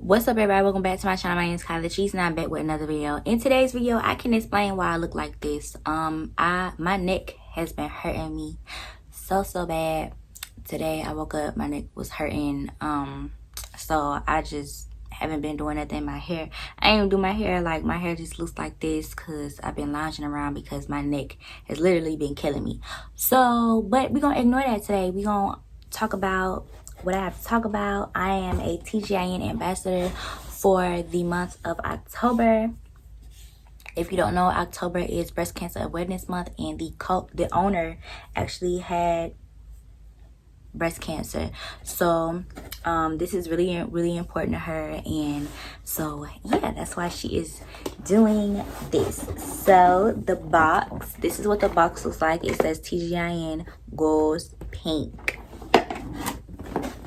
What's up, everybody? Welcome back to my channel. My name is Kyla Cheese and I'm back with another video. In today's video, I can explain why I look like this. My neck has been hurting me so bad. Today I woke up, my neck was hurting. So I just haven't been doing nothing. My hair, I ain't even do my hair. Like, my hair just looks like this because I've been lounging around because my neck has literally been killing me. So, but we're gonna ignore that today. We're gonna talk about what I have to talk about. I am a TGIN ambassador for the month of October. If you don't know, October is Breast Cancer Awareness Month, and the owner actually had breast cancer. So this is really important to her, and so yeah, that's why she is doing this. So the box, this is what the box looks like. It says TGIN Goes Pink.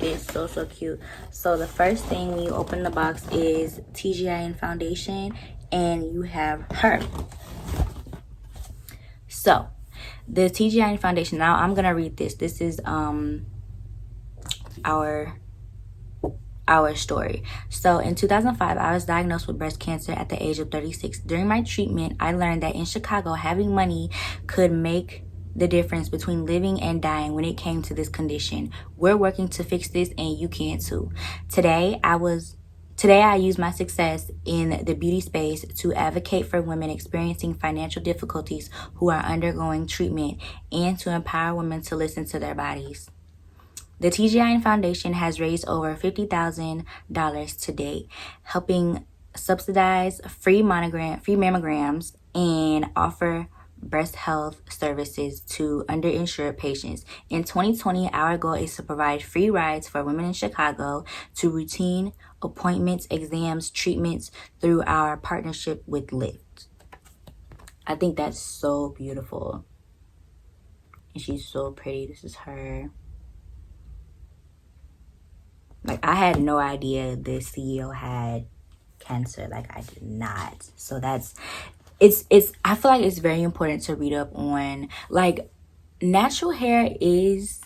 It's so cute. So the first thing when you open the box is TGIN foundation, and you have her. So the TGIN foundation, now I'm gonna read this. This is our story. So in 2005, I was diagnosed with breast cancer at the age of 36. During my treatment, I learned that in Chicago, having money could make the difference between living and dying when it came to this condition. We're working to fix this, and you can too. Today I use my success in the beauty space to advocate for women experiencing financial difficulties who are undergoing treatment, and to empower women to listen to their bodies. The TGIN Foundation has raised over $50,000 to date, helping subsidize free mammograms and offer breast health services to underinsured patients. In 2020, our goal is to provide free rides for women in Chicago to routine appointments, exams, treatments through our partnership with Lyft. I think that's so beautiful. And she's so pretty. This is her. Like, I had no idea the CEO had cancer. Like, I did not. So that's, I feel like it's very important to read up on, like, natural hair is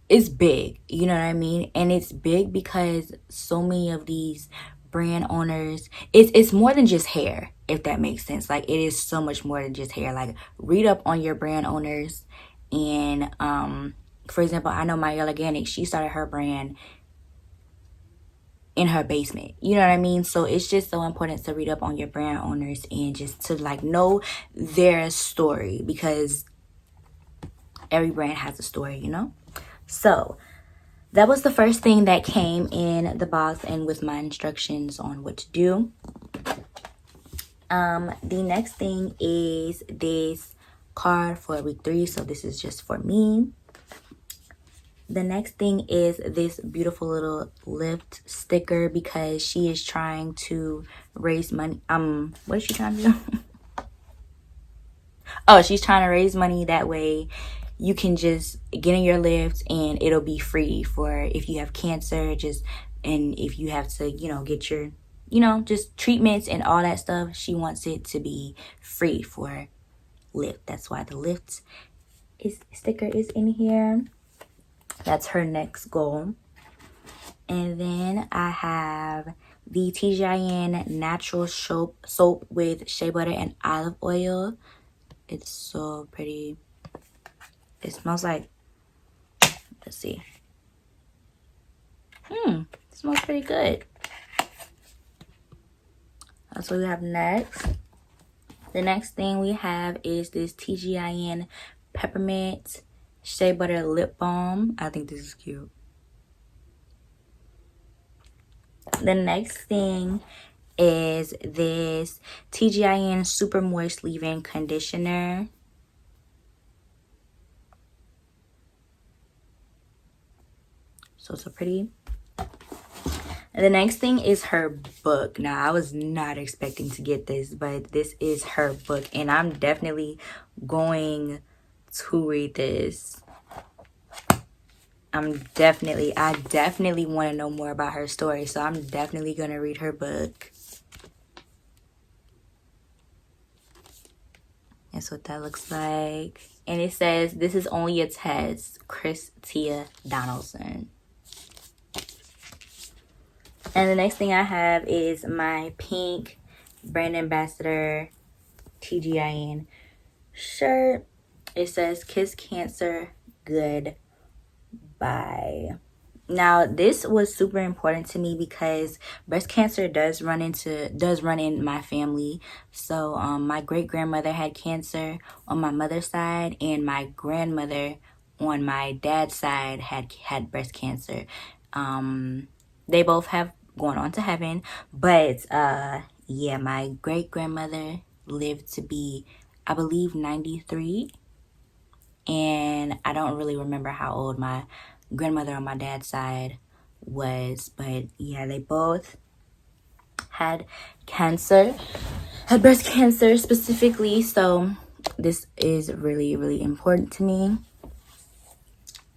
big, you know what I mean? And it's big because so many of these brand owners, it's more than just hair, if that makes sense. Like, it is so much more than just hair. Like, read up on your brand owners. And for example, I know Maya Organic, she started her brand in her basement, you know what I mean? So it's just so important to read up on your brand owners and just to, like, know their story, because every brand has a story, you know? So that was the first thing that came in the box, and with my instructions on what to do. The next thing is this card for week 3. So this is just for me. The next thing is this beautiful little Lyft sticker, because she is trying to raise money. What is she trying to do? Oh, she's trying to raise money. That way you can just get in your Lyft and it'll be free for if you have cancer, and if you have to, get your, just treatments and all that stuff. She wants it to be free for Lyft. That's why the Lyft sticker is in here. That's her next goal. And then I have the TGIN natural soap with shea butter and olive oil. It's so pretty. It smells like, let's see. It smells pretty good. That's what we have next. The next thing we have is this TGIN peppermint shea butter lip balm. I think this is cute. The next thing is this TGIN super moist leave-in conditioner. So it's so pretty. And the next thing is her book. Now, I was not expecting to get this, but this is her book, and I'm definitely going to read this. I definitely want to know more about her story, so I'm definitely going to read her book. That's what that looks like. And it says, "This is only a test, Chris Tia Donaldson." And the next thing I have is my pink brand ambassador TGIN shirt. It says "Kiss Cancer Goodbye." Now, this was super important to me because breast cancer does run in my family. So, my great grandmother had cancer on my mother's side, and my grandmother on my dad's side had breast cancer. They both have gone on to heaven, but yeah, my great grandmother lived to be, I believe, 93, and I don't really remember how old my grandmother on my dad's side was, but yeah, they both had cancer, had breast cancer specifically. So this is really, really important to me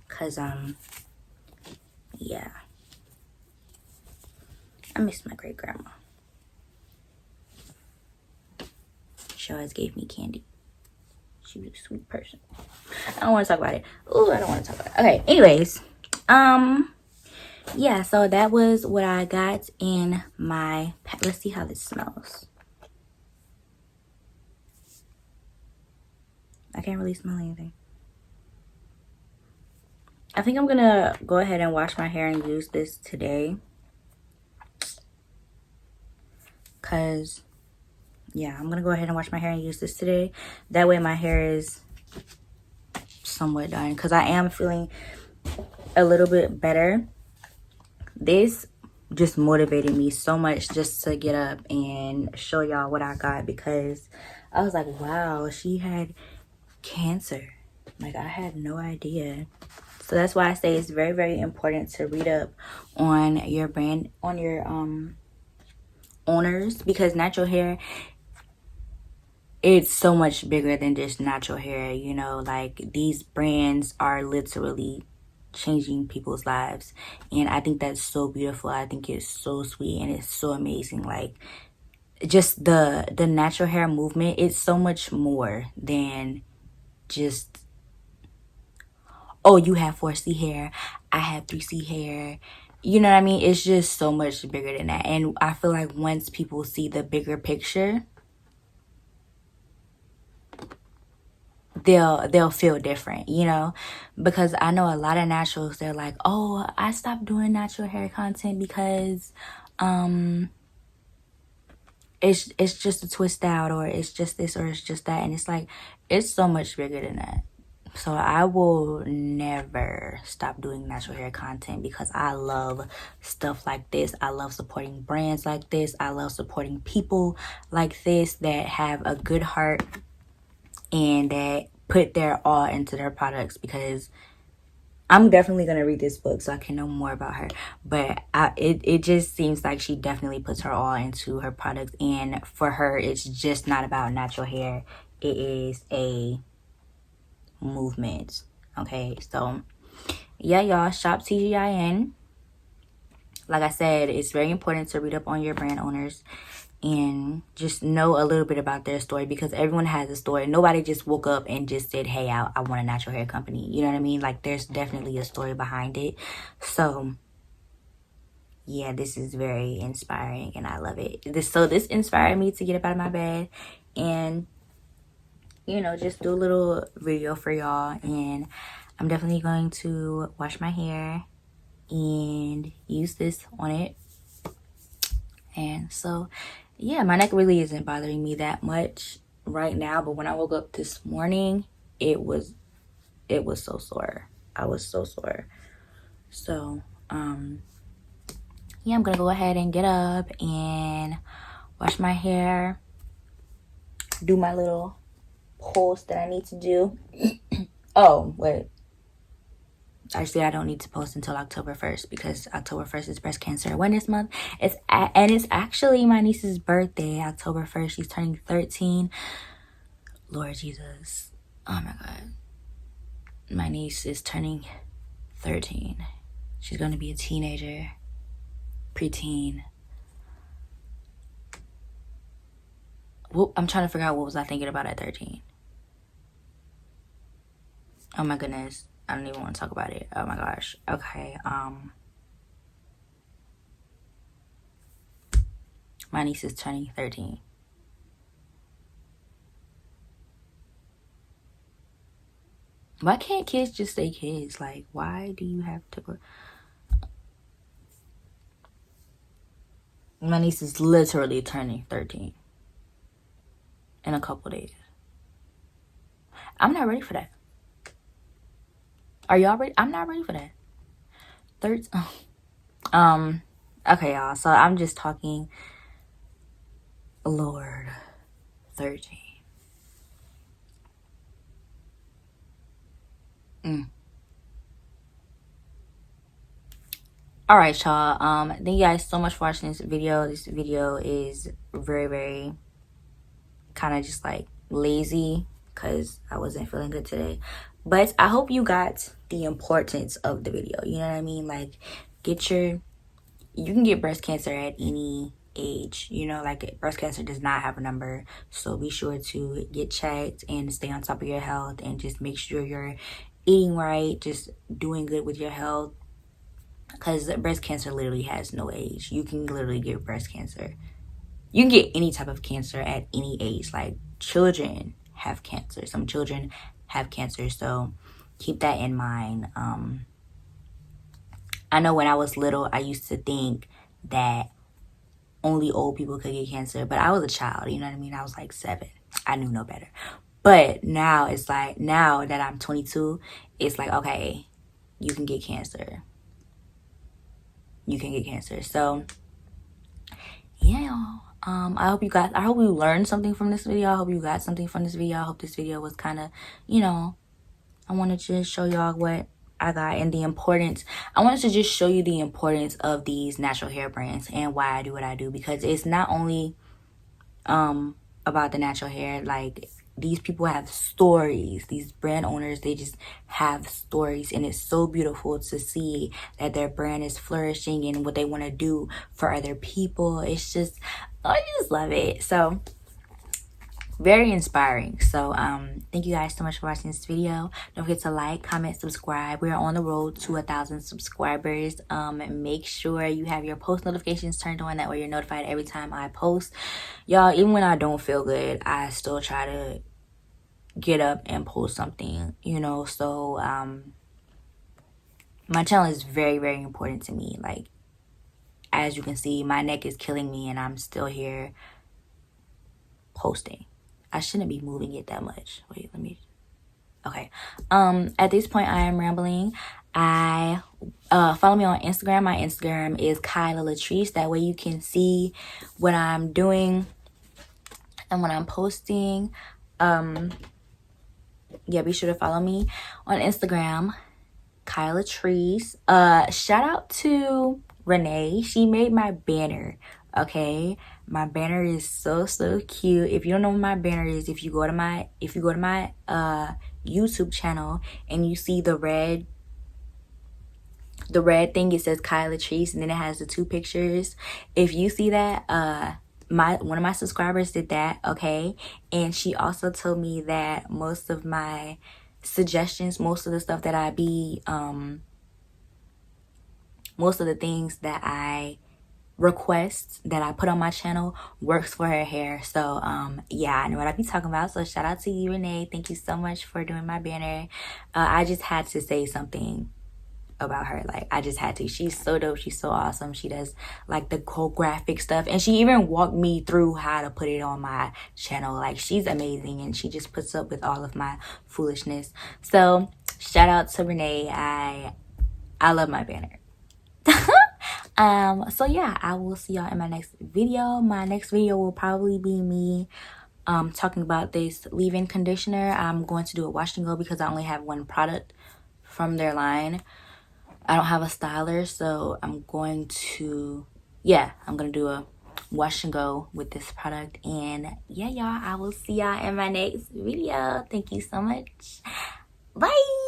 because yeah, I miss my great grandma. She always gave me candy. She was a sweet person. I don't want to talk about it. Ooh, I don't want to talk about it. Okay, anyways, yeah, so that was what I got in my let's see how this smells. I can't really smell anything. I think I'm gonna go ahead and wash my hair and use this today, cause yeah, I'm gonna go ahead and wash my hair and use this today. That way my hair is somewhat done, cause I am feeling a little bit better. This just motivated me so much just to get up and show y'all what I got, because I was like, wow, she had cancer. Like, I had no idea. So that's why I say it's very, very important to read up on your brand, on your owners, because natural hair, it's so much bigger than just natural hair, you know. Like, these brands are literally changing people's lives, and I think that's so beautiful. I think it's so sweet and it's so amazing. Like, just the natural hair movement, it's so much more than just, oh, you have 4C hair, I have 3C hair. You know what I mean? It's just so much bigger than that. And I feel like once people see the bigger picture, they'll feel different, you know? Because I know a lot of naturals, they're like, oh, I stopped doing natural hair content because it's just a twist out, or it's just this, or it's just that. And it's like, it's so much bigger than that. So I will never stop doing natural hair content, because I love stuff like this. I love supporting brands like this. I love supporting people like this that have a good heart and that put their all into their products, because I'm definitely going to read this book so I can know more about her. But it just seems like she definitely puts her all into her products. And for her, it's just not about natural hair. It is a movement. Okay, so yeah, y'all, shop TGIN. Like I said, it's very important to read up on your brand owners and just know a little bit about their story, because everyone has a story. Nobody just woke up and just said, hey, I want a natural hair company. You know what I mean? Like, there's definitely a story behind it. So yeah, this is very inspiring and I love it. This inspired me to get up out of my bed and, you know, just do a little video for y'all. And I'm definitely going to wash my hair and use this on it. And so yeah, my neck really isn't bothering me that much right now, but when I woke up this morning, it was so sore. I was so sore. So yeah, I'm gonna go ahead and get up and wash my hair, do my little post that I need to do. Oh wait, actually, I don't need to post until October 1st, because October 1st is Breast Cancer Awareness Month. It's actually my niece's birthday, October 1st. She's turning 13. Lord Jesus. Oh my God. My niece is turning 13. She's going to be a teenager, preteen. Well, I'm trying to figure out what was I thinking about at 13. Oh my goodness. I don't even want to talk about it. Oh my gosh. Okay. My niece is turning 13. Why can't kids just stay kids? Like, why do you have to... My niece is literally turning 13 in a couple days. I'm not ready for that. Are y'all ready? I'm not ready for that. Okay, y'all. So I'm just talking. Lord, 13. All right, y'all. Thank you guys so much for watching this video. This video is very, very kind of just like lazy because I wasn't feeling good today. But I hope you got the importance of the video. You know what I mean? Like, you can get breast cancer at any age. You know, like, breast cancer does not have a number. So be sure to get checked and stay on top of your health and just make sure you're eating right, just doing good with your health. Because breast cancer literally has no age. You can literally get breast cancer. You can get any type of cancer at any age. Like, children have cancer. Some children have cancer. So keep that in mind. I know when I was little, I used to think that only old people could get cancer. But I was a child. You know what I mean? I was like 7. I knew no better. But now it's like, now that I'm 22, it's like, okay, you can get cancer. You can get cancer. So yeah, I hope you learned something from this video. I hope you got something from this video. I hope this video was kind of, you know, I wanted to show y'all what I got and the importance. I wanted to just show you the importance of these natural hair brands and why I do what I do, because it's not only about the natural hair. Like, these people have stories. These brand owners, they just have stories, and it's so beautiful to see that their brand is flourishing and what they want to do for other people. It's just, I just love it. So very inspiring. So thank you guys so much for watching this video. Don't forget to like, comment, subscribe. We're on the road to 1,000 subscribers. Make sure you have your post notifications turned on, that way you're notified every time I post. Y'all, even when I don't feel good, I still try to get up and post something, you know. So my channel is very, very important to me. Like, as you can see, my neck is killing me and I'm still here posting. I shouldn't be moving it that much. Wait, let me. Okay. At this point, I am rambling. I follow me on Instagram. My Instagram is Kyla Latrice. That way you can see what I'm doing and what I'm posting. Yeah, be sure to follow me on Instagram, Kyla Latrice. Shout out to Renee. She made my banner. Okay, my banner is so cute. If you don't know what my banner is, if you go to my YouTube channel and you see the red thing, it says Kyla Latrice, and then it has the 2 pictures. If you see that, one of my subscribers did that. Okay, and she also told me that most of my suggestions, most of the stuff that I be most of the things that I requests that I put on my channel works for her hair. So yeah, I know what I be talking about. So shout out to you, Renee. Thank you so much for doing my banner. I just had to say something about her. Like, I just had to. She's so dope. She's so awesome. She does like the cool graphic stuff, and she even walked me through how to put it on my channel. Like, she's amazing, and she just puts up with all of my foolishness. So shout out to Renee. I love my banner. So yeah, I will see y'all in my next video. My next video will probably be me talking about this leave-in conditioner. I'm going to do a wash and go because I only have one product from their line. I don't have a styler, so I'm going to do a wash and go with this product. And yeah, y'all, I will see y'all in my next video. Thank you so much. Bye.